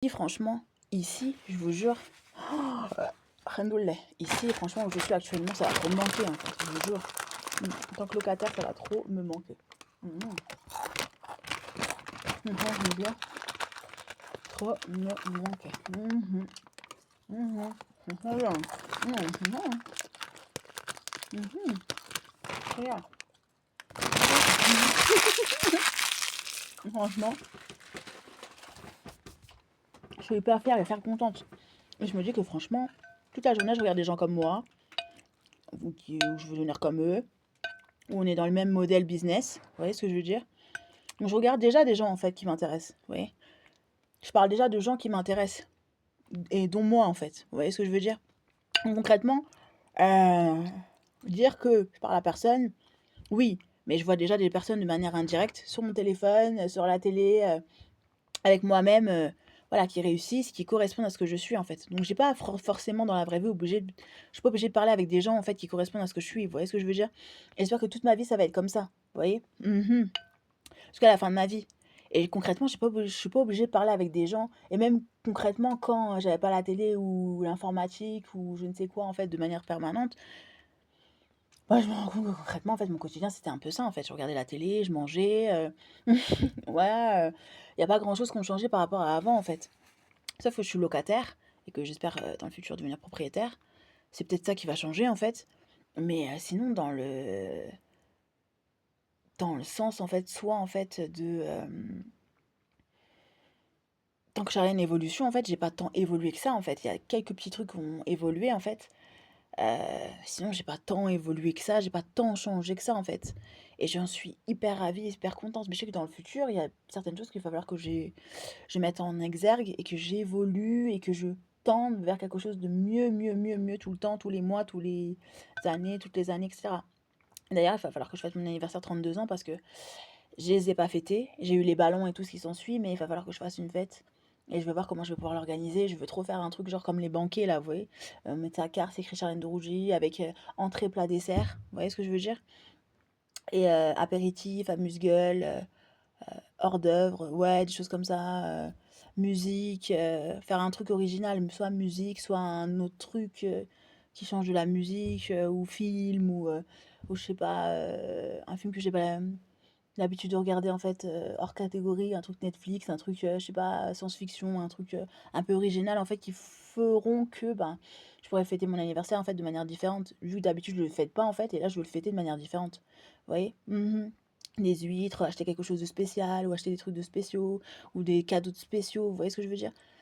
franchement, ici, je vous jure, Alhamdoulilah, ici, franchement, où je suis actuellement, ça va trop me manquer, en fait, je vous jure. En tant que locataire, ça va trop me manquer. Mhm. J'aime bien trop me manquer. Mhm. Mhm. C'est bien. Mhm. Mhm. C'est bien. Franchement, je suis hyper fière et fière contente. Et je me dis que franchement, toute la journée, je regarde des gens comme moi, où je veux devenir comme eux, où on est dans le même modèle business. Vous voyez ce que je veux dire? Donc, je regarde déjà des gens, en fait, qui m'intéressent. Vous voyez? Je parle déjà de gens qui m'intéressent. Et dont moi, en fait. Vous voyez ce que je veux dire? Donc, concrètement, euh, dire que je parle à personne, oui. Mais je vois déjà des personnes de manière indirecte sur mon téléphone, sur la télé, avec moi-même, voilà, qui réussissent, qui correspondent à ce que je suis, en fait. Donc, j'ai pas forcément dans la vraie vie je suis pas obligée de parler avec des gens, en fait, qui correspondent à ce que je suis. Vous voyez ce que je veux dire? Et j'espère que toute ma vie, ça va être comme ça. Vous voyez? Mhm. Jusqu'à la fin de ma vie. Et concrètement, je suis pas obligée de parler avec des gens. Et même concrètement, quand j'avais pas la télé ou l'informatique ou je ne sais quoi, en fait, de manière permanente, moi, je me rends compte que concrètement, en fait, mon quotidien, c'était un peu ça, en fait. Je regardais la télé, je mangeais. Ouais, il n'y a pas grand-chose qui ont changé par rapport à avant, en fait. Sauf que je suis locataire et que j'espère dans le futur devenir propriétaire. C'est peut-être ça qui va changer, en fait. Mais sinon, dans le sens, en fait, soit, en fait, de... tant que j'ai rien évolution, en fait, j'ai pas tant évolué que ça, en fait. Il y a quelques petits trucs qui ont évolué, en fait. Sinon, j'ai pas tant évolué que ça, j'ai pas tant changé que ça, en fait. Et j'en suis hyper ravie, hyper contente. Mais je sais que dans le futur, il y a certaines choses qu'il va falloir que je mette en exergue et que j'évolue et que je tende vers quelque chose de mieux, mieux, mieux, mieux tout le temps, tous les mois, toutes les années, etc. D'ailleurs, il va falloir que je fasse mon anniversaire 32 ans parce que je les ai pas fêtés. J'ai eu les ballons et tout ce qui s'ensuit, mais il va falloir que je fasse une fête. Et je vais voir comment je vais pouvoir l'organiser. Je veux trop faire un truc genre comme les banquets, là, vous voyez. Mettre sa carte, écrit Charlène de Rougy, avec entrée, plat, dessert. Vous voyez ce que je veux dire? Et apéritif, amuse-gueule, hors d'œuvre, ouais, des choses comme ça. Musique, faire un truc original, soit musique, soit un autre truc qui change de la musique, ou film, ou je sais pas, un film que j'ai pas l'habitude de regarder en fait hors catégorie, un truc Netflix, un truc, je sais pas, science-fiction, un truc un peu original en fait qui feront que ben, je pourrais fêter mon anniversaire en fait de manière différente. Vu que d'habitude je le fête pas en fait, et là je veux le fêter de manière différente. Vous voyez? Mhm. Des huîtres, acheter quelque chose de spécial, ou acheter des trucs de spéciaux, ou des cadeaux de spéciaux, vous voyez ce que je veux dire?